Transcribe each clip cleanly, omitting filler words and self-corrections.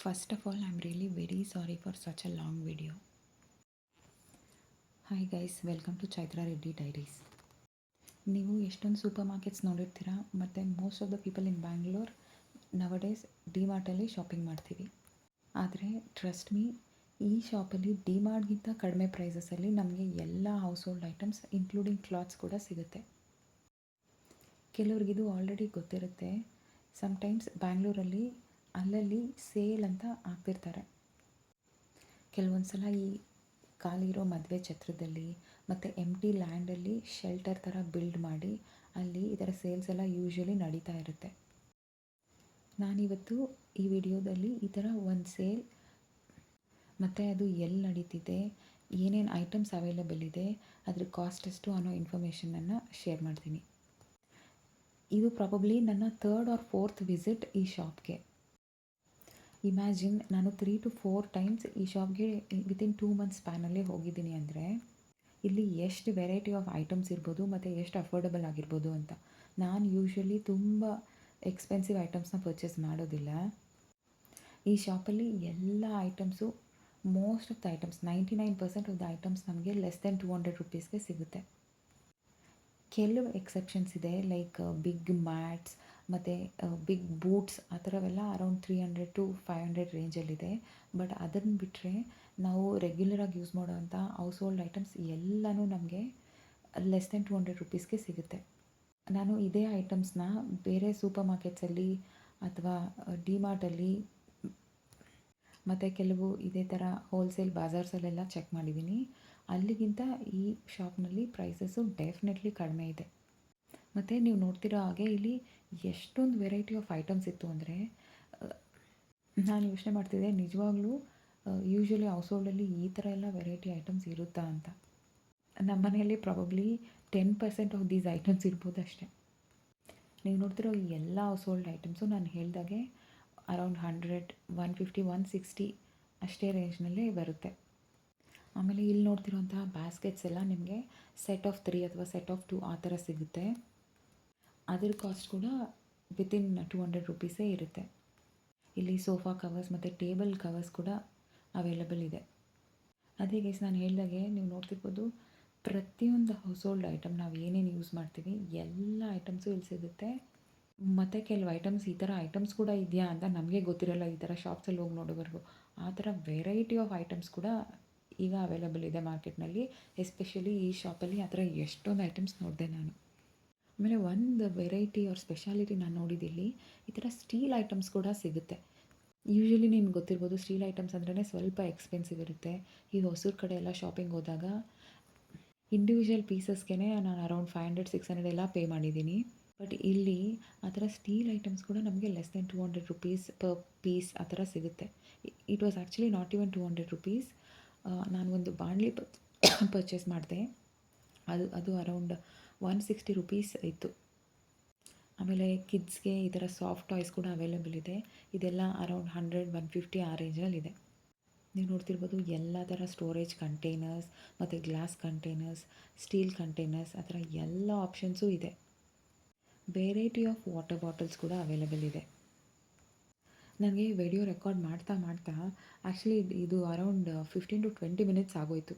First of all, I'm really very sorry for such a long video. Hi guys, welcome to Chaitra Reddy Diaries. ನೀವು ಎಷ್ಟೊಂದು super markets ನೋಡಿರ್ತೀರಾ ಮತ್ತು most of the people in Bangalore nowadays ಡಿಮಾರ್ಟಲ್ಲಿ shopping ಮಾಡ್ತೀವಿ. ಆದರೆ trust me, ಈ ಶಾಪಲ್ಲಿ ಡಿಮಾರ್ಟ್ಗಿಂತ ಕಡಿಮೆ ಪ್ರೈಸಸಲ್ಲಿ ನಮಗೆ ಎಲ್ಲ house hold items including clothes ಕೂಡ ಸಿಗುತ್ತೆ. ಕೆಲವ್ರಿಗಿದು ಆಲ್ರೆಡಿ ಗೊತ್ತಿರುತ್ತೆ. ಸಮ್ಟೈಮ್ಸ್ ಬ್ಯಾಂಗ್ಳೂರಲ್ಲಿ ಅಲ್ಲಲ್ಲಿ ಸೇಲ್ ಅಂತ ಹಾಕ್ತಿರ್ತಾರೆ. ಕೆಲವೊಂದು ಸಲ ಈ ಖಾಲಿ ಇರೋ ಮದುವೆ ಛತ್ರದಲ್ಲಿ ಮತ್ತು ಎಂಟಿ ಲ್ಯಾಂಡಲ್ಲಿ ಶೆಲ್ಟರ್ ಥರ ಬಿಲ್ಡ್ ಮಾಡಿ ಅಲ್ಲಿ ಈ ಥರ ಸೇಲ್ಸ್ ಎಲ್ಲ ಯೂಶ್ವಲಿ ನಡೀತಾ ಇರುತ್ತೆ. ನಾನಿವತ್ತು ಈ ವಿಡಿಯೋದಲ್ಲಿ ಈ ಥರ ಒಂದು ಸೇಲ್ ಮತ್ತು ಅದು ಎಲ್ಲಿ ನಡೀತಿದೆ, ಏನೇನು ಐಟಮ್ಸ್ ಅವೈಲೇಬಲ್ ಇದೆ, ಅದ್ರ ಕಾಸ್ಟ್ ಎಷ್ಟು ಅನ್ನೋ ಇನ್ಫಾರ್ಮೇಷನನ್ನು ಶೇರ್ ಮಾಡ್ತೀನಿ. ಇದು ಪ್ರಾಬಬ್ಲಿ ನನ್ನ 3rd or 4th ವಿಸಿಟ್ ಈ ಶಾಪ್ಗೆ. ಇಮ್ಯಾಜಿನ್, ನಾನು 3 to 4 ಟೈಮ್ಸ್ ಈ ಶಾಪ್ಗೆ ವಿತಿನ್ 2 months ಸ್ಪ್ಯಾನಲ್ಲಿ ಹೋಗಿದ್ದೀನಿ ಅಂದರೆ ಇಲ್ಲಿ ಎಷ್ಟು ವೆರೈಟಿ ಆಫ್ ಐಟಮ್ಸ್ ಇರ್ಬೋದು ಮತ್ತು ಎಷ್ಟು ಅಫೋರ್ಡಬಲ್ ಆಗಿರ್ಬೋದು ಅಂತ. ನಾನು ಯೂಶ್ವಲಿ ತುಂಬ ಎಕ್ಸ್ಪೆನ್ಸಿವ್ ಐಟಮ್ಸ್ನ ಪರ್ಚೇಸ್ ಮಾಡೋದಿಲ್ಲ. ಈ ಶಾಪಲ್ಲಿ ಎಲ್ಲ items, most of the items 99% of the items ನಮಗೆ ಲೆಸ್ ದೆನ್ 200 rupeesಗೆ ಸಿಗುತ್ತೆ. ಕೆಲವು ಎಕ್ಸೆಪ್ಷನ್ಸ್ ಇದೆ, ಲೈಕ್ ಬಿಗ್ ಮ್ಯಾಟ್ಸ್ ಮತ್ತು ಬಿಗ್ ಬೂಟ್ಸ್ ಆ ಥರವೆಲ್ಲ ಅರೌಂಡ್ 300 to 500 ರೇಂಜಲ್ಲಿದೆ. ಬಟ್ ಅದನ್ನು ಬಿಟ್ಟರೆ ನಾವು ರೆಗ್ಯುಲರಾಗಿ ಯೂಸ್ ಮಾಡೋವಂಥ ಹೌಸ್ ಹೋಲ್ಡ್ ಐಟಮ್ಸ್ ಎಲ್ಲನೂ ನಮಗೆ ಲೆಸ್ ದೆನ್ 200 rupeesಗೆ ಸಿಗುತ್ತೆ. ನಾನು ಇದೇ ಐಟಮ್ಸ್ನ ಬೇರೆ ಸೂಪರ್ ಮಾರ್ಕೆಟ್ಸಲ್ಲಿ ಅಥವಾ ಡಿಮಾರ್ಟಲ್ಲಿ ಮತ್ತು ಕೆಲವು ಇದೇ ಥರ ಹೋಲ್ಸೇಲ್ ಬಾಜಾರ್ಸಲ್ಲೆಲ್ಲ ಚೆಕ್ ಮಾಡಿದ್ದೀನಿ. ಅಲ್ಲಿಗಿಂತ ಈ ಶಾಪ್ನಲ್ಲಿ ಪ್ರೈಸಸ್ಸು ಡೆಫಿನೆಟ್ಲಿ ಕಡಿಮೆ ಇದೆ. ಮತ್ತು ನೀವು ನೋಡ್ತಿರೋ ಹಾಗೆ ಇಲ್ಲಿ ಎಷ್ಟೊಂದು ವೆರೈಟಿ ಆಫ್ ಐಟಮ್ಸ್ ಇತ್ತು ಅಂದರೆ ನಾನು ಯೋಚನೆ ಮಾಡ್ತಿದ್ದೆ, ನಿಜವಾಗ್ಲೂ ಯೂಶ್ವಲಿ ಹೌಸ್ ಹೋಲ್ಡಲ್ಲಿ ಈ ಥರ ಎಲ್ಲ ವೆರೈಟಿ ಐಟಮ್ಸ್ ಇರುತ್ತಾ ಅಂತ. ನಮ್ಮ ಮನೆಯಲ್ಲಿ ಪ್ರಾಬಬ್ಲಿ 10% ಆಫ್ ದೀಸ್ ಐಟಮ್ಸ್ ಇರ್ಬೋದು ಅಷ್ಟೇ. ನೀವು ನೋಡ್ತಿರೋ ಈ ಎಲ್ಲ ಹೌಸ್ ಹೋಲ್ಡ್ ಐಟಮ್ಸು ನಾನು ಹೇಳಿದಾಗೆ ಅರೌಂಡ್ 100, 150, 160 ಅಷ್ಟೇ ರೇಂಜ್ನಲ್ಲೇ ಬರುತ್ತೆ. ಆಮೇಲೆ ಇಲ್ಲಿ ನೋಡ್ತಿರೋಂತಹ ಬ್ಯಾಸ್ಕೆಟ್ಸ್ ಎಲ್ಲ ನಿಮಗೆ ಸೆಟ್ ಆಫ್ 3 ಅಥವಾ ಸೆಟ್ ಆಫ್ 2 ಆ ಥರ ಸಿಗುತ್ತೆ. ಅದ್ರ ಕಾಸ್ಟ್ ಕೂಡ ವಿತಿನ್ 200 rupeesೇ ಇರುತ್ತೆ. ಇಲ್ಲಿ ಸೋಫಾ ಕವರ್ಸ್ ಮತ್ತು ಟೇಬಲ್ ಕವರ್ಸ್ ಕೂಡ ಅವೈಲೇಬಲ್ ಇದೆ. ಅದೇ ಗೈಸ್, ನಾನು ಹೇಳಿದಾಗೆ ನೀವು ನೋಡ್ತಿರ್ಬೋದು, ಪ್ರತಿಯೊಂದು ಹೌಸ್ ಹೋಲ್ಡ್ ಐಟಮ್ ನಾವು ಏನೇನು ಯೂಸ್ ಮಾಡ್ತೀವಿ ಎಲ್ಲ ಐಟಮ್ಸು ಇಲ್ಲಿ ಸಿಗುತ್ತೆ. ಮತ್ತು ಕೆಲವು ಐಟಮ್ಸ್ ಈ ಥರ ಐಟಮ್ಸ್ ಕೂಡ ಇದೆಯಾ ಅಂತ ನಮಗೆ ಗೊತ್ತಿರೋಲ್ಲ, ಈ ಥರ ಶಾಪ್ಸಲ್ಲಿ ಹೋಗಿ ನೋಡೋವರೆಗೂ. ಆ ಥರ ವೆರೈಟಿ ಆಫ್ ಐಟಮ್ಸ್ ಕೂಡ ಈಗ ಅವೈಲೇಬಲ್ ಇದೆ ಮಾರ್ಕೆಟ್ನಲ್ಲಿ. ಎಸ್ಪೆಷಲಿ ಈ ಶಾಪಲ್ಲಿ ಆ ಥರ ಎಷ್ಟೊಂದು ಐಟಮ್ಸ್ ನೋಡಿದೆ ನಾನು. ಆಮೇಲೆ ಒಂದು ವೆರೈಟಿ ಅವ್ರ ಸ್ಪೆಷಾಲಿಟಿ ನಾನು ನೋಡಿದ್ದಿಲ್ಲಿ, ಈ ಥರ ಸ್ಟೀಲ್ ಐಟಮ್ಸ್ ಕೂಡ ಸಿಗುತ್ತೆ. ಯೂಶ್ವಲಿ ನಿಮ್ಗೆ ಗೊತ್ತಿರ್ಬೋದು, ಸ್ಟೀಲ್ ಐಟಮ್ಸ್ ಅಂದ್ರೇ ಸ್ವಲ್ಪ ಎಕ್ಸ್ಪೆನ್ಸಿವ್ ಇರುತ್ತೆ. ಈ ಹೊಸೂರು ಕಡೆ ಎಲ್ಲ ಶಾಪಿಂಗ್ ಹೋದಾಗ ಇಂಡಿವಿಜುವಲ್ ಪೀಸಸ್ಗೆ ನಾನು ಅರೌಂಡ್ 500, 600 ಎಲ್ಲ ಪೇ ಮಾಡಿದ್ದೀನಿ. ಬಟ್ ಇಲ್ಲಿ ಆ ಥರ ಸ್ಟೀಲ್ ಐಟಮ್ಸ್ ಕೂಡ ನಮಗೆ less than 200 rupees per piece ಆ ಥರ ಸಿಗುತ್ತೆ. It was actually not even 200 rupees. ನಾನು ಒಂದು ಬಾಣಲಿ ಪರ್ಚೇಸ್ ಮಾಡಿದೆ, ಅದು ಅರೌಂಡ್ 160 rupees ಇತ್ತು. ಆಮೇಲೆ ಕಿಡ್ಸ್ಗೆ ಈ ಥರ ಸಾಫ್ಟ್ ಟಾಯ್ಸ್ ಕೂಡ ಅವೈಲೇಬಲ್ ಇದೆ. ಇದೆಲ್ಲ ಅರೌಂಡ್ 100, 150 ಆ ರೇಂಜಲ್ಲಿದೆ. ನೀವು ನೋಡ್ತಿರ್ಬೋದು ಎಲ್ಲ ಥರ ಸ್ಟೋರೇಜ್ ಕಂಟೈನರ್ಸ್ ಮತ್ತು ಗ್ಲಾಸ್ ಕಂಟೈನರ್ಸ್, ಸ್ಟೀಲ್ ಕಂಟೈನರ್ಸ್ ಆ ಥರ ಎಲ್ಲ ಆಪ್ಷನ್ಸು ಇದೆ. ವೆರೈಟಿ ಆಫ್ ವಾಟರ್ ಬಾಟಲ್ಸ್ ಕೂಡ ಅವೈಲೇಬಲ್ ಇದೆ. ನನಗೆ ವಿಡಿಯೋ ರೆಕಾರ್ಡ್ ಮಾಡ್ತಾ ಆ್ಯಕ್ಚುಲಿ ಇದು ಅರೌಂಡ್ 15 to 20 minutes ಆಗೋಯಿತು.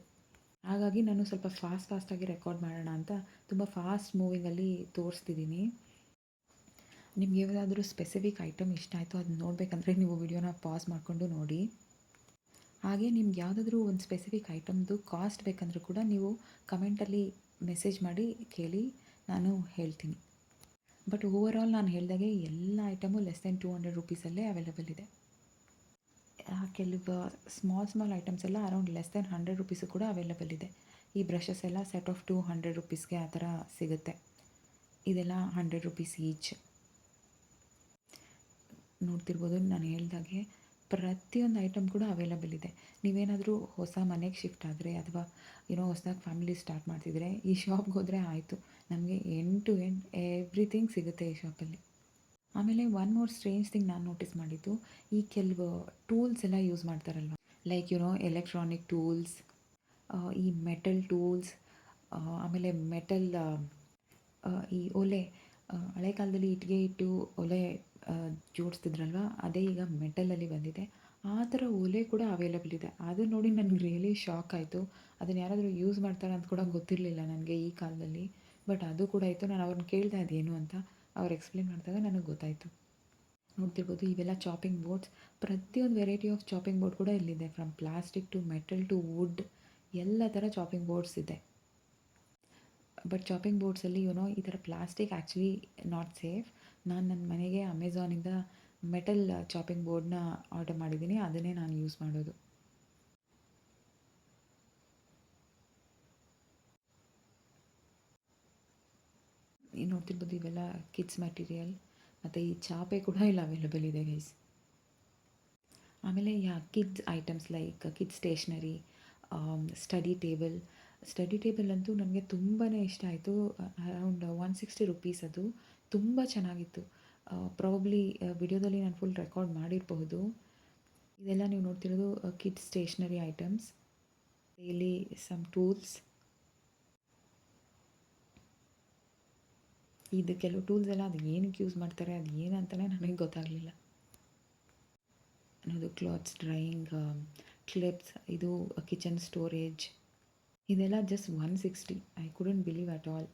ಹಾಗಾಗಿ ನಾನು ಸ್ವಲ್ಪ ಫಾಸ್ಟಾಗಿ ರೆಕಾರ್ಡ್ ಮಾಡೋಣ ಅಂತ ತುಂಬ ಫಾಸ್ಟ್ ಮೂವಿಂಗಲ್ಲಿ ತೋರಿಸ್ತಿದ್ದೀನಿ. ನಿಮ್ಗೆ ಯಾವುದಾದ್ರೂ ಸ್ಪೆಸಿಫಿಕ್ ಐಟಮ್ ಇಷ್ಟ ಆಯಿತು ಅದನ್ನ ನೋಡಬೇಕಂದ್ರೆ ನೀವು ವಿಡಿಯೋನ ಪಾಸ್ ಮಾಡಿಕೊಂಡು ನೋಡಿ. ಹಾಗೆ ನಿಮ್ಗೆ ಯಾವುದಾದ್ರೂ ಒಂದು ಸ್ಪೆಸಿಫಿಕ್ ಐಟಮ್ದು ಕಾಸ್ಟ್ ಬೇಕಂದ್ರೂ ಕೂಡ ನೀವು ಕಮೆಂಟಲ್ಲಿ ಮೆಸೇಜ್ ಮಾಡಿ ಕೇಳಿ, ನಾನು ಹೇಳ್ತೀನಿ. ಬಟ್ ಓವರಾಲ್ ನಾನು ಹೇಳಿದಾಗೆ ಎಲ್ಲ ಐಟಮು ಲೆಸ್ ದೆನ್ 200 rupeesಲ್ಲೇ ಅವೈಲೇಬಲ್ ಇದೆ. ಕೆಲವು ಸ್ಮಾಲ್ ಐಟಮ್ಸ್ ಎಲ್ಲ ಅರೌಂಡ್ ಲೆಸ್ ದೆನ್ 100 rupees ಕೂಡ ಅವೈಲೇಬಲ್ ಇದೆ. ಈ ಬ್ರಷಸ್ ಎಲ್ಲ ಸೆಟ್ ಆಫ್ 200 rupeesಗೆ ಆ ಥರ ಸಿಗುತ್ತೆ. ಇದೆಲ್ಲ 100 rupees ಈಚ್. ನೋಡ್ತಿರ್ಬೋದು, ನಾನು ಹೇಳಿದಾಗೆ ಪ್ರತಿಯೊಂದು ಐಟಮ್ ಕೂಡ ಅವೈಲೇಬಲ್ ಇದೆ. ನೀವೇನಾದರೂ ಹೊಸ ಮನೆಗೆ ಶಿಫ್ಟ್ ಆದರೆ ಅಥವಾ ಹೊಸದಾಗಿ ಫ್ಯಾಮಿಲಿ ಸ್ಟಾರ್ಟ್ ಮಾಡ್ತಿದ್ರೆ ಈ ಶಾಪ್ಗೆ ಹೋದರೆ ಆಯಿತು, ನಮಗೆ ಎಂಡ್ ಟು ಎಂಡ್ ಎವ್ರಿಥಿಂಗ್ ಸಿಗುತ್ತೆ ಈ ಶಾಪಲ್ಲಿ. ಆಮೇಲೆ ಒನ್ ಮೋರ್ ಸ್ಟ್ರೇಂಜ್ ಥಿಂಗ್ ನಾನು ನೋಟಿಸ್ ಮಾಡಿದ್ದು, ಈ ಕೆಲವು ಟೂಲ್ಸ್ ಎಲ್ಲ ಯೂಸ್ ಮಾಡ್ತಾರಲ್ವ, ಲೈಕ್ ಎಲೆಕ್ಟ್ರಾನಿಕ್ ಟೂಲ್ಸ್, ಈ ಮೆಟಲ್ ಟೂಲ್ಸ್, ಆಮೇಲೆ ಮೆಟಲ್ ಈ ಒಲೆ, ಹಳೆ ಕಾಲದಲ್ಲಿ ಇಟ್ಟಿಗೆ ಇಟ್ಟು ಒಲೆ ಜೋಡಿಸ್ತಿದ್ರಲ್ವ, ಅದೇ ಈಗ ಮೆಟಲಲ್ಲಿ ಬಂದಿದೆ. ಆ ಥರ ಒಲೆ ಕೂಡ ಅವೈಲಬಲ್ ಇದೆ. ಅದು ನೋಡಿ ನನಗೆ ರಿಯಲಿ ಶಾಕ್ ಆಯಿತು. ಅದನ್ನು ಯಾರಾದರೂ ಯೂಸ್ ಮಾಡ್ತಾರೆ ಅಂತ ಕೂಡ ಗೊತ್ತಿರಲಿಲ್ಲ ನನಗೆ ಈ ಕಾಲದಲ್ಲಿ. ಬಟ್ ಅದು ಕೂಡ ಇತ್ತು. ನಾನು ಅವ್ರನ್ನ ಕೇಳಿದೆ ಅದೇನು ಅಂತ. ಅವ್ರು ಎಕ್ಸ್‌ಪ್ಲೇನ್ ಮಾಡಿದಾಗ ನನಗೆ ಗೊತ್ತಾಯಿತು. ನೋಡ್ತಿರ್ಬೋದು ಇವೆಲ್ಲ ಚಾಪಿಂಗ್ ಬೋರ್ಡ್ಸ್. ಪ್ರತಿಯೊಂದು ವೆರೈಟಿ ಆಫ್ ಚಾಪಿಂಗ್ ಬೋರ್ಡ್ ಕೂಡ ಇಲ್ಲಿದೆ. From plastic to metal to wood ಎಲ್ಲ ಥರ ಚಾಪಿಂಗ್ ಬೋರ್ಡ್ಸ್ ಇದೆ. ಬಟ್ ಚಾಪಿಂಗ್ ಬೋರ್ಡ್ಸಲ್ಲಿ ಈ ಥರ ಪ್ಲಾಸ್ಟಿಕ್ ಆ್ಯಕ್ಚುಲಿ ನಾಟ್ ಸೇಫ್. ನಾನು ನನ್ನ ಮನೆಗೆ ಅಮೆಝಾನಿಂದ ಮೆಟಲ್ ಚಾಪಿಂಗ್ ಬೋರ್ಡ್ನ ಆರ್ಡರ್ ಮಾಡಿದ್ದೀನಿ. ಅದನ್ನೇ ನಾನು ಯೂಸ್ ಮಾಡೋದು. ಈಗ ನೋಡ್ತಿರ್ಬೋದು ಇವೆಲ್ಲ ಕಿಡ್ಸ್ ಮೆಟೀರಿಯಲ್ ಮತ್ತು ಈ ಚಾಪೆ ಕೂಡ ಇಲ್ಲಿ ಅವೈಲಬಲ್ ಇದೆ ಗೈಸ್. ಆಮೇಲೆ kids items like kids stationery, study table ಅಂತೂ ನನಗೆ ತುಂಬಾ ಇಷ್ಟ ಆಯಿತು. ಅರೌಂಡ್ 160 ರುಪೀಸ್ ಅದು. ತುಂಬ ಚೆನ್ನಾಗಿತ್ತು. ಪ್ರಾಬಬ್ಲಿ ವಿಡಿಯೋದಲ್ಲಿ ನಾನು ಫುಲ್ ರೆಕಾರ್ಡ್ ಮಾಡಿರಬಹುದು. ಇದೆಲ್ಲ ನೀವು ನೋಡ್ತಿರೋದು ಕಿಡ್ಸ್ ಸ್ಟೇಷ್ನರಿ ಐಟಮ್ಸ್. ಇಲ್ಲಿ ಸಮ್ ಟೂಲ್ಸ್. ಇದು ಕೆಲವು ಟೂಲ್ಸ್ ಎಲ್ಲ ಅದು ಏನಕ್ಕೆ ಯೂಸ್ ಮಾಡ್ತಾರೆ ಅದು ಏನಂತಲೇ ನನಗೆ ಗೊತ್ತಾಗಲಿಲ್ಲ. ಅನ್ನೋದು ಕ್ಲಾತ್ಸ್ ಡ್ರೈಯಿಂಗ್ ಕ್ಲಿಪ್ಸ್, ಇದು ಕಿಚನ್ ಸ್ಟೋರೇಜ್. ಇದೆಲ್ಲ just 160. I couldn't believe at all.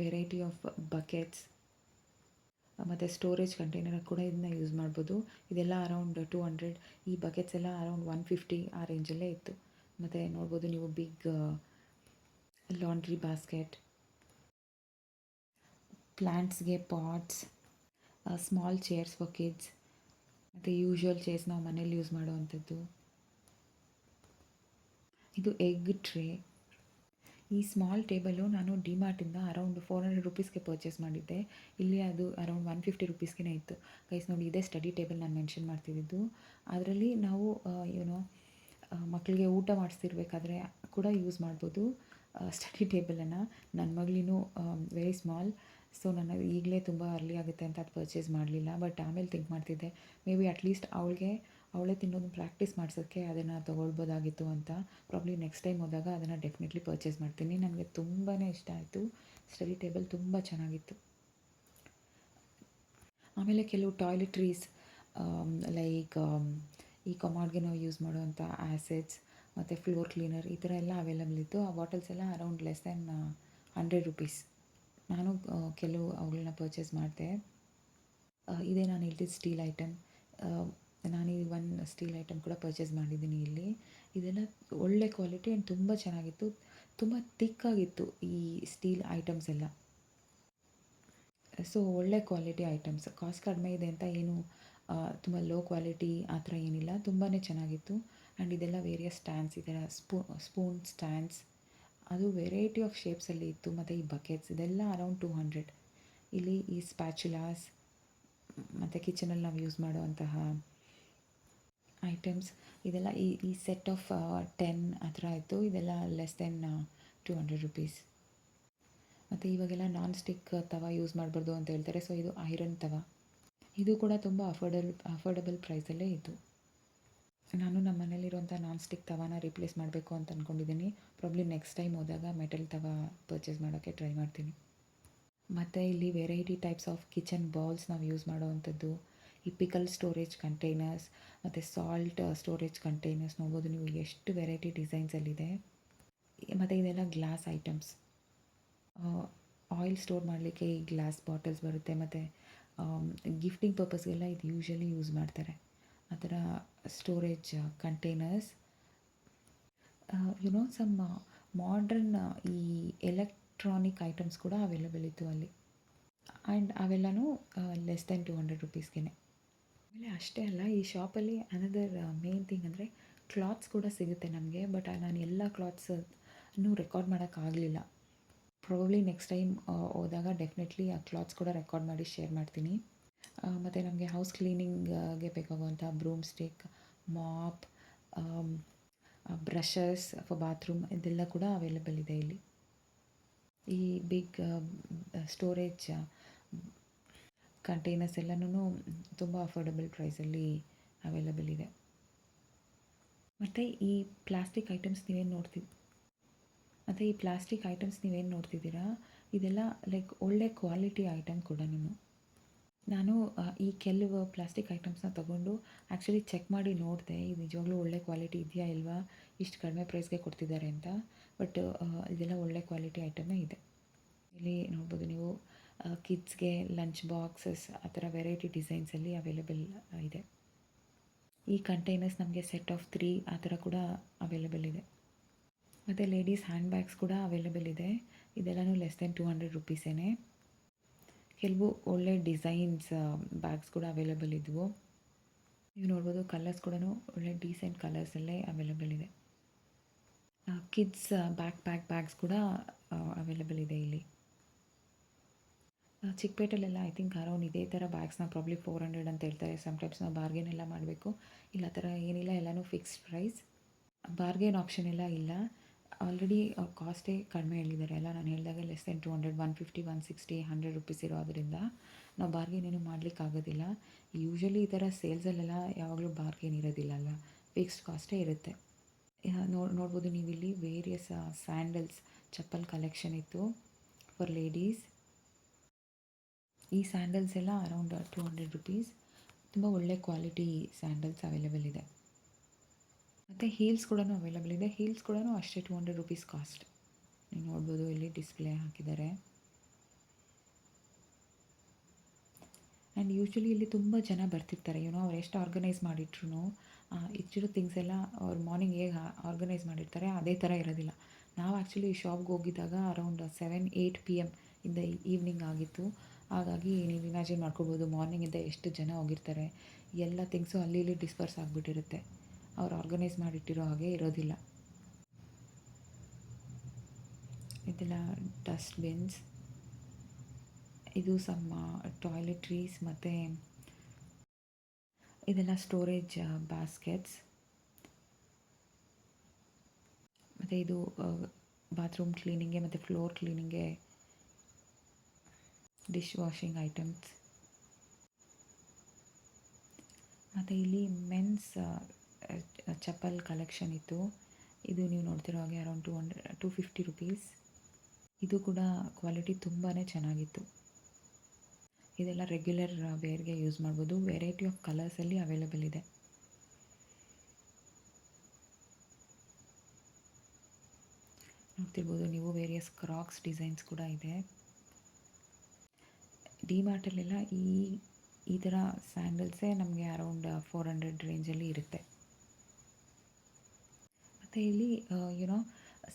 Variety of buckets ಮತ್ತು ಸ್ಟೋರೇಜ್ ಕಂಟೈನರ್ ಕೂಡ ಇದನ್ನ ಯೂಸ್ ಮಾಡ್ಬೋದು. ಇದೆಲ್ಲ ಅರೌಂಡ್ 200. ಈ ಬಕೆಟ್ಸ್ ಎಲ್ಲ ಅರೌಂಡ್ 150 ಆ ರೇಂಜಲ್ಲೇ ಇತ್ತು. ಮತ್ತು ನೋಡ್ಬೋದು ನೀವು ಬಿಗ್ ಲಾಂಡ್ರಿ ಬಾಸ್ಕೆಟ್, ಪ್ಲ್ಯಾಂಟ್ಸ್ಗೆ pots, small chairs for kids ಮತ್ತು ಯೂಶ್ವಲ್ ಚೇರ್ಸ್ ನಾವು ಮನೇಲಿ ಯೂಸ್ ಮಾಡುವಂಥದ್ದು. ಇದು ಎಗ್ ಟ್ರೇ. ಈ ಸ್ಮಾಲ್ ಟೇಬಲು ನಾನು ಡಿಮಾರ್ಟಿಂದ ಅರೌಂಡ್ 400 ರುಪೀಸ್ಗೆ ಪರ್ಚೇಸ್ ಮಾಡಿದ್ದೆ. ಇಲ್ಲಿ ಅದು ಅರೌಂಡ್ 150 ರುಪೀಸ್ಗೆ ಇತ್ತು. ಗೈಸ್ ನೋಡಿ, ಇದೇ ಸ್ಟಡಿ ಟೇಬಲ್ ನಾನು ಮೆನ್ಷನ್ ಮಾಡ್ತಿದ್ದಿದ್ದು. ಅದರಲ್ಲಿ ನಾವು ಮಕ್ಕಳಿಗೆ ಊಟ ಮಾಡಿಸ್ತಿರ್ಬೇಕಾದ್ರೆ ಕೂಡ ಯೂಸ್ ಮಾಡ್ಬೋದು ಸ್ಟಡಿ ಟೇಬಲನ್ನು. ನನ್ನ ಮಗಳಿನೂ ವೆರಿ ಸ್ಮಾಲ್, ಸೊ ನನಗೆ ಈಗಲೇ ತುಂಬ ಅರ್ಲಿ ಆಗುತ್ತೆ ಅಂತ ಅದು ಪರ್ಚೇಸ್ ಮಾಡಲಿಲ್ಲ. ಬಟ್ ಆಮೇಲೆ ಥಿಂಕ್ ಮಾಡ್ತಿದ್ದೆ ಮೇ ಬಿ ಅಟ್ಲೀಸ್ಟ್ ಅವಳೇ ತಿನ್ನೋದನ್ನ ಪ್ರಾಕ್ಟೀಸ್ ಮಾಡ್ಸೋಕ್ಕೆ ಅದನ್ನು ತೊಗೊಳ್ಬೋದಾಗಿತ್ತು ಅಂತ. ಪ್ರಾಬ್ಲಿ ನೆಕ್ಸ್ಟ್ ಟೈಮ್ ಹೋದಾಗ ಅದನ್ನು ಡೆಫಿನೆಟ್ಲಿ ಪರ್ಚೇಸ್ ಮಾಡ್ತೀನಿ. ನನಗೆ ತುಂಬಾ ಇಷ್ಟ ಆಯಿತು. ಸ್ಟಡಿ ಟೇಬಲ್ ತುಂಬ ಚೆನ್ನಾಗಿತ್ತು. ಆಮೇಲೆ ಕೆಲವು ಟಾಯ್ಲೆಟ್ರೀಸ್ ಲೈಕ್ ಈ ಕಮಾಡ್ಗೆ ನಾವು ಯೂಸ್ ಮಾಡುವಂಥ ಆ್ಯಸಿಡ್ಸ್ ಮತ್ತು ಫ್ಲೋರ್ ಕ್ಲೀನರ್ ಈ ಥರ ಎಲ್ಲ ಅವೈಲಬಲ್ ಇತ್ತು. ಆ ಬಾಟಲ್ಸ್ ಎಲ್ಲ ಅರೌಂಡ್ ಲೆಸ್ ದೆನ್ 100 ರುಪೀಸ್. ನಾನು ಕೆಲವು ಅವುಗಳನ್ನ ಪರ್ಚೇಸ್ ಮಾಡಿದೆ. ಇದೇ ನಾನು ಹೇಳಿದ ಸ್ಟೀಲ್ ಐಟಮ್. ನಾನು ಈ ಒಂದು ಸ್ಟೀಲ್ ಐಟಮ್ ಕೂಡ ಪರ್ಚೇಸ್ ಮಾಡಿದ್ದೀನಿ ಇಲ್ಲಿ. ಇದೆಲ್ಲ ಒಳ್ಳೆ ಕ್ವಾಲಿಟಿ ಆ್ಯಂಡ್ ತುಂಬ ಚೆನ್ನಾಗಿತ್ತು. ತುಂಬ ತಿಕ್ಕಾಗಿತ್ತು ಈ ಸ್ಟೀಲ್ ಐಟಮ್ಸ್ ಎಲ್ಲ. ಸೊ ಒಳ್ಳೆ ಕ್ವಾಲಿಟಿ ಐಟಮ್ಸ್. ಕಾಸ್ಟ್ ಕಡಿಮೆ ಇದೆ ಅಂತ ಏನು ತುಂಬ ಲೋ ಕ್ವಾಲಿಟಿ ಆ ಥರ ಏನಿಲ್ಲ. ತುಂಬಾ ಚೆನ್ನಾಗಿತ್ತು. ಆ್ಯಂಡ್ ಇದೆಲ್ಲ ವೇರಿಯಸ್ ಸ್ಟ್ಯಾಂಡ್ಸ್, ಈ ಥರ ಸ್ಪೂನ್ ಸ್ಟ್ಯಾಂಡ್ಸ್, ಅದು ವೆರೈಟಿ ಆಫ್ ಶೇಪ್ಸಲ್ಲಿ ಇತ್ತು. ಮತ್ತು ಈ ಬಕೆಟ್ಸ್ ಇದೆಲ್ಲ ಅರೌಂಡ್ 200. ಇಲ್ಲಿ ಈ ಸ್ಪ್ಯಾಚುಲಾಸ್ ಮತ್ತು ಕಿಚನಲ್ಲಿ ನಾವು ಯೂಸ್ ಮಾಡುವಂತಹ ಐಟಮ್ಸ್ ಇದೆಲ್ಲ ಈ ಸೆಟ್ ಆಫ್ 10 ಆ ಥರ ಇತ್ತು. ಇದೆಲ್ಲ ಲೆಸ್ ದೆನ್ 200 ರುಪೀಸ್. ಮತ್ತು ಇವಾಗೆಲ್ಲ ನಾನ್ ಸ್ಟಿಕ್ ತವ ಯೂಸ್ ಮಾಡಬಾರ್ದು ಅಂತ ಹೇಳ್ತಾರೆ. ಸೊ ಇದು ಐರನ್ ತವ. ಇದು ಕೂಡ ತುಂಬ ಅಫೋರ್ಡಬಲ್ ಪ್ರೈಸಲ್ಲೇ ಇತ್ತು. ನಾನು ನಮ್ಮ ಮನೇಲಿರುವಂಥ ನಾನ್ ಸ್ಟಿಕ್ ತವಾನ ರಿಪ್ಲೇಸ್ ಮಾಡಬೇಕು ಅಂತ ಅಂದ್ಕೊಂಡಿದ್ದೀನಿ. ಪ್ರಾಬ್ಲಿ ನೆಕ್ಸ್ಟ್ ಟೈಮ್ ಹೋದಾಗ ಮೆಟಲ್ ತವ ಪರ್ಚೇಸ್ ಮಾಡೋಕ್ಕೆ ಟ್ರೈ ಮಾಡ್ತೀನಿ. ಮತ್ತು ಇಲ್ಲಿ variety types of kitchen bowls ನಾವು ಯೂಸ್ ಮಾಡೋವಂಥದ್ದು. ಈ ಪಿಕಲ್ ಸ್ಟೋರೇಜ್ ಕಂಟೈನರ್ಸ್ ಮತ್ತು ಸಾಲ್ಟ್ ಸ್ಟೋರೇಜ್ ಕಂಟೈನರ್ಸ್ ನೋಡ್ಬೋದು ನೀವು, ಎಷ್ಟು ವೆರೈಟಿ ಡಿಸೈನ್ಸಲ್ಲಿದೆ. ಮತ್ತು ಇದೆಲ್ಲ ಗ್ಲಾಸ್ ಐಟಮ್ಸ್. ಆಯಿಲ್ ಸ್ಟೋರ್ ಮಾಡಲಿಕ್ಕೆ ಈ ಗ್ಲಾಸ್ ಬಾಟಲ್ಸ್ ಬರುತ್ತೆ. ಮತ್ತು ಗಿಫ್ಟಿಂಗ್ ಪರ್ಪಸ್ಗೆಲ್ಲ ಇದು ಯೂಶ್ವಲಿ ಯೂಸ್ ಮಾಡ್ತಾರೆ. ಆ ಥರ ಸ್ಟೋರೇಜ್ ಕಂಟೈನರ್ಸ್. ಸಮ್ ಮಾಡ್ರನ್ ಈ ಎಲೆಕ್ಟ್ರಾನಿಕ್ ಐಟಮ್ಸ್ ಕೂಡ ಅವೈಲಬಲ್ ಇತ್ತು ಅಲ್ಲಿ. ಆ್ಯಂಡ್ ಅವೆಲ್ಲನೂ ಲೆಸ್ ದೆನ್ 200 ರುಪೀಸ್ಗೆ. ಆಮೇಲೆ ಅಷ್ಟೇ ಅಲ್ಲ, ಈ ಶಾಪಲ್ಲಿ ಅನದರ್ ಮೇನ್ ಥಿಂಗ್ ಅಂದರೆ ಕ್ಲಾತ್ಸ್ ಕೂಡ ಸಿಗುತ್ತೆ ನಮಗೆ. ಬಟ್ ನಾನು ಎಲ್ಲ ಕ್ಲಾತ್ಸನ್ನು ರೆಕಾರ್ಡ್ ಮಾಡೋಕ್ಕಾಗಲಿಲ್ಲ. ಪ್ರಾಬಬ್ಲಿ ನೆಕ್ಸ್ಟ್ ಟೈಮ್ ಹೋದಾಗ ಡೆಫಿನೆಟ್ಲಿ ಆ ಕ್ಲಾತ್ಸ್ ಕೂಡ ರೆಕಾರ್ಡ್ ಮಾಡಿ ಶೇರ್ ಮಾಡ್ತೀನಿ. ಮತ್ತು ನಮಗೆ ಹೌಸ್ ಕ್ಲೀನಿಂಗ್ಗೆ ಬೇಕಾಗುವಂಥ broom stick, mop, brushes for bathroom ಇದೆಲ್ಲ ಕೂಡ ಅವೈಲಬಲ್ ಇದೆ ಇಲ್ಲಿ. ಈ ಬಿಗ್ ಸ್ಟೋರೇಜ್ ಕಂಟೈನರ್ಸ್ ಎಲ್ಲನೂ ತುಂಬ ಅಫೋರ್ಡಬಲ್ ಪ್ರೈಸಲ್ಲಿ ಅವೈಲಬಲ್ ಇದೆ. ಮತ್ತು ಈ ಪ್ಲಾಸ್ಟಿಕ್ ಐಟಮ್ಸ್ ನೀವೇನು ನೋಡ್ತಿದ್ದೀರಾ ಇದೆಲ್ಲ ಲೈಕ್ ಒಳ್ಳೆ ಕ್ವಾಲಿಟಿ ಐಟಮ್ ಕೂಡ. ನಾನು ಈ ಕೆಲವು ಪ್ಲಾಸ್ಟಿಕ್ ಐಟಮ್ಸ್ನ ತೊಗೊಂಡು ಆ್ಯಕ್ಚುಲಿ ಚೆಕ್ ಮಾಡಿ ನೋಡಿದೆ ಇದು ನಿಜವಾಗ್ಲೂ ಒಳ್ಳೆ ಕ್ವಾಲಿಟಿ ಇದೆಯಾ ಇಲ್ವಾ ಇಷ್ಟು ಕಡಿಮೆ ಪ್ರೈಸ್ಗೆ ಕೊಡ್ತಿದ್ದಾರೆ ಅಂತ. ಬಟ್ ಇದೆಲ್ಲ ಒಳ್ಳೆ ಕ್ವಾಲಿಟಿ ಐಟಮೇ ಇದೆ. ಇಲ್ಲಿ ನೋಡ್ಬೋದು ನೀವು ಕಿಡ್ಸ್ಗೆ ಲಂಚ್ ಬಾಕ್ಸಸ್ ಆ ಥರ ವೆರೈಟಿ ಡಿಸೈನ್ಸಲ್ಲಿ ಅವೈಲೇಬಲ್ ಇದೆ. ಈ ಕಂಟೈನರ್ಸ್ ನಮಗೆ ಸೆಟ್ ಆಫ್ 3 ಆ ಥರ ಕೂಡ ಅವೈಲೇಬಲ್ ಇದೆ. ಮತ್ತು ಲೇಡೀಸ್ ಹ್ಯಾಂಡ್ ಬ್ಯಾಗ್ಸ್ ಕೂಡ ಅವೈಲೇಬಲ್ ಇದೆ. ಇದೆಲ್ಲನೂ ಲೆಸ್ ದೆನ್ 200 ರುಪೀಸೇನೆ. ಕೆಲವು ಒಳ್ಳೆ ಡಿಸೈನ್ಸ್ ಬ್ಯಾಗ್ಸ್ ಕೂಡ ಅವೈಲೇಬಲ್ ಇದ್ವು. ನೀವು ನೋಡ್ಬೋದು ಕಲರ್ಸ್ ಕೂಡ ಒಳ್ಳೆ ಡೀಸೆಂಟ್ ಕಲರ್ಸಲ್ಲೇ ಅವೈಲೇಬಲ್ ಇದೆ. ಕಿಡ್ಸ್ ಬ್ಯಾಗ್ಸ್ ಕೂಡ ಅವೈಲೇಬಲ್ ಇದೆ ಇಲ್ಲಿ. ಚಿಕ್ಕಪೇಟೆಲೆಲ್ಲ ಐ ಥಿಂಕ್ ಅರೌಂಡ್ ಇದೇ ಥರ ಬ್ಯಾಗ್ಸ್ನ ಪ್ರಾಬ್ಲಿ 400 ಅಂತ ಹೇಳ್ತಾರೆ. ಸಮ್ಟೈಮ್ಸ್ ನಾವು ಬಾರ್ಗೇನ್ ಎಲ್ಲ ಮಾಡಬೇಕು. ಇಲ್ಲ ಆ ಥರ ಏನಿಲ್ಲ, ಎಲ್ಲನೂ ಫಿಕ್ಸ್ಡ್ ಪ್ರೈಸ್. ಬಾರ್ಗೇನ್ ಆಪ್ಷನ್ ಎಲ್ಲ ಇಲ್ಲ. ಆಲ್ರೆಡಿ ಕಾಸ್ಟೇ ಕಡಿಮೆ ಹೇಳಿದ್ದಾರೆ ಎಲ್ಲ. ನಾನು ಹೇಳಿದಾಗೆ ಲೆಸ್ ದೆನ್ 200, 150, 160, 100 ರುಪೀಸ್ ಇರೋದರಿಂದ ನಾವು ಬಾರ್ಗೇನ್ ಏನು ಮಾಡಲಿಕ್ಕಾಗೋದಿಲ್ಲ. ಯೂಶ್ವಲಿ ಈ ಥರ ಸೇಲ್ಸಲ್ಲೆಲ್ಲ ಯಾವಾಗಲೂ ಬಾರ್ಗೇನ್ ಇರೋದಿಲ್ಲ ಅಲ್ವಾ, ಫಿಕ್ಸ್ಡ್ ಕಾಸ್ಟೇ ಇರುತ್ತೆ. ನೋಡ್ಬೋದು ನೀವಿಲ್ಲಿ ವೇರಿಯಸ್ ಸ್ಯಾಂಡಲ್ಸ್ ಚಪ್ಪಲ್ ಕಲೆಕ್ಷನ್ ಇತ್ತು ಫಾರ್ ಲೇಡೀಸ್. ಈ ಸ್ಯಾಂಡಲ್ಸ್ ಎಲ್ಲ ಅರೌಂಡ್ 200 ರುಪೀಸ್. ತುಂಬ ಒಳ್ಳೆ ಕ್ವಾಲಿಟಿ ಸ್ಯಾಂಡಲ್ಸ್ ಅವೈಲೇಬಲ್ ಇದೆ. ಮತ್ತು ಹೀಲ್ಸ್ ಕೂಡ ಅವೈಲೇಬಲ್ ಇದೆ. ಹೀಲ್ಸ್ ಕೂಡ ಅಷ್ಟೇ 200 ರುಪೀಸ್ ಕಾಸ್ಟ್. ನೀವು ನೋಡ್ಬೋದು ಇಲ್ಲಿ ಡಿಸ್ಪ್ಲೇ ಹಾಕಿದ್ದಾರೆ. ಆ್ಯಂಡ್ ಯೂಶ್ವಲಿ ಇಲ್ಲಿ ತುಂಬ ಜನ ಬರ್ತಿರ್ತಾರೆ. ಅವ್ರು ಎಷ್ಟು ಆರ್ಗನೈಸ್ ಮಾಡಿಟ್ರು ಇಷ್ಟಿರೋ ಥಿಂಗ್ಸ್ ಎಲ್ಲ ಅವ್ರು ಮಾರ್ನಿಂಗ್ ಹೇಗೆ ಆರ್ಗನೈಸ್ ಮಾಡಿರ್ತಾರೆ ಅದೇ ಥರ ಇರೋದಿಲ್ಲ. ನಾವು ಆ್ಯಕ್ಚುಲಿ ಶಾಪ್ಗೆ ಹೋಗಿದ್ದಾಗ ಅರೌಂಡ್ 7-8 PM ಇಂದ ಈವ್ನಿಂಗ್ ಆಗಿತ್ತು. ಹಾಗಾಗಿ ನೀವು ಇಮ್ಯಾಜಿನ್ ಮಾಡ್ಕೊಳ್ಬೋದು ಮಾರ್ನಿಂಗಿಂದ ಎಷ್ಟು ಜನ ಹೋಗಿರ್ತಾರೆ. ಎಲ್ಲ ಥಿಂಗ್ಸು ಅಲ್ಲಿ ಇಲ್ಲಿ ಡಿಸ್ಪರ್ಸ್ ಆಗಿಬಿಟ್ಟಿರುತ್ತೆ. ಅವ್ರು ಆರ್ಗನೈಸ್ ಮಾಡಿಟ್ಟಿರೋ ಹಾಗೆ ಇರೋದಿಲ್ಲ. ಇದೆಲ್ಲ ಡಸ್ಟ್ಬಿನ್ಸ್, ಇದು ಸಮ್ ಟಾಯ್ಲೆಟ್ರೀಸ್, ಮತ್ತು ಇದೆಲ್ಲ ಸ್ಟೋರೇಜ್ ಬಾಸ್ಕೆಟ್ಸ್. ಮತ್ತು ಇದು ಬಾತ್ರೂಮ್ ಕ್ಲೀನಿಂಗ್ಗೆ ಮತ್ತು ಫ್ಲೋರ್ ಕ್ಲೀನಿಂಗ್ಗೆ ಡಿಶ್ ವಾಷಿಂಗ್ ಐಟಮ್ಸ್. ಮತ್ತು ಇಲ್ಲಿ ಮೆನ್ಸ್ ಚಪ್ಪಲ್ ಕಲೆಕ್ಷನ್ ಇತ್ತು. ಇದು ನೀವು ನೋಡ್ತಿರೋ ಹಾಗೆ ಅರೌಂಡ್ 250 ರುಪೀಸ್. ಇದು ಕೂಡ ಕ್ವಾಲಿಟಿ ತುಂಬಾ ಚೆನ್ನಾಗಿತ್ತು. ಇದೆಲ್ಲ ರೆಗ್ಯುಲರ್ ವೇರ್ಗೆ ಯೂಸ್ ಮಾಡ್ಬೋದು. ವೆರೈಟಿ ಆಫ್ ಕಲರ್ಸಲ್ಲಿ ಅವೈಲೇಬಲ್ ಇದೆ. ನೋಡ್ತಿರ್ಬೋದು ನೀವು ವೇರಿಯಸ್ ಕ್ರಾಕ್ಸ್ ಡಿಸೈನ್ಸ್ ಕೂಡ ಇದೆ. ಡಿಮಾರ್ಟಲ್ಲೆಲ್ಲ ಈ ಥರ ಸ್ಯಾಂಡಲ್ಸೇ ನಮಗೆ ಅರೌಂಡ್ 400 ರೇಂಜಲ್ಲಿ ಇರುತ್ತೆ. ಮತ್ತು ಇಲ್ಲಿ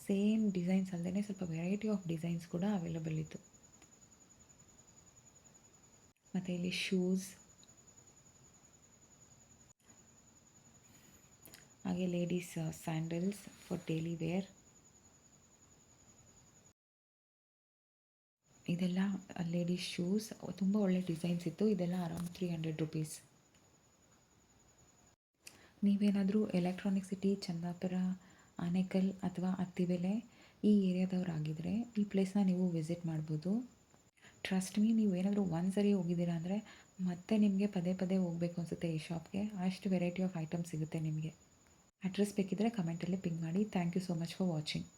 ಸೇಮ್ ಡಿಸೈನ್ಸ್ ಅಲ್ಲದೇ ಸ್ವಲ್ಪ ವೆರೈಟಿ ಆಫ್ ಡಿಸೈನ್ಸ್ ಕೂಡ ಅವೈಲೇಬಲ್ ಇತ್ತು. ಮತ್ತು ಇಲ್ಲಿ ಶೂಸ್, ಹಾಗೆ ladies sandals for daily wear. ಇದೆಲ್ಲ ಲೇಡೀಸ್ ಶೂಸ್, ತುಂಬ ಒಳ್ಳೆ ಡಿಸೈನ್ಸ್ ಇತ್ತು. ಇದೆಲ್ಲ ಅರೌಂಡ್ 300 ರುಪೀಸ್. ನೀವೇನಾದರೂ ಎಲೆಕ್ಟ್ರಾನಿಕ್ ಸಿಟಿ, ಚಂದಾಪುರ, ಆನೇಕಲ್ ಅಥವಾ ಅತ್ತಿಬೆಲೆ ಈ ಏರಿಯಾದವರಾಗಿದ್ದರೆ ಈ ಪ್ಲೇಸ್ನ ನೀವು ವಿಸಿಟ್ ಮಾಡ್ಬೋದು. ಟ್ರಸ್ಟ್ ಮೀ, ನೀವು ಏನಾದರೂ ಒಂದು ಸರಿ ಹೋಗಿದ್ದೀರಾ ಅಂದರೆ ಮತ್ತೆ ನಿಮಗೆ ಪದೇ ಪದೇ ಹೋಗಬೇಕು ಅನಿಸುತ್ತೆ ಈ ಶಾಪ್ಗೆ. ಅಷ್ಟು ವೆರೈಟಿ ಆಫ್ ಐಟಮ್ಸ್ ಸಿಗುತ್ತೆ ನಿಮಗೆ. ಅಡ್ರೆಸ್ ಬೇಕಿದ್ದರೆ ಕಮೆಂಟಲ್ಲಿ ಪಿಂಗ್ ಮಾಡಿ. Thank you so much for watching.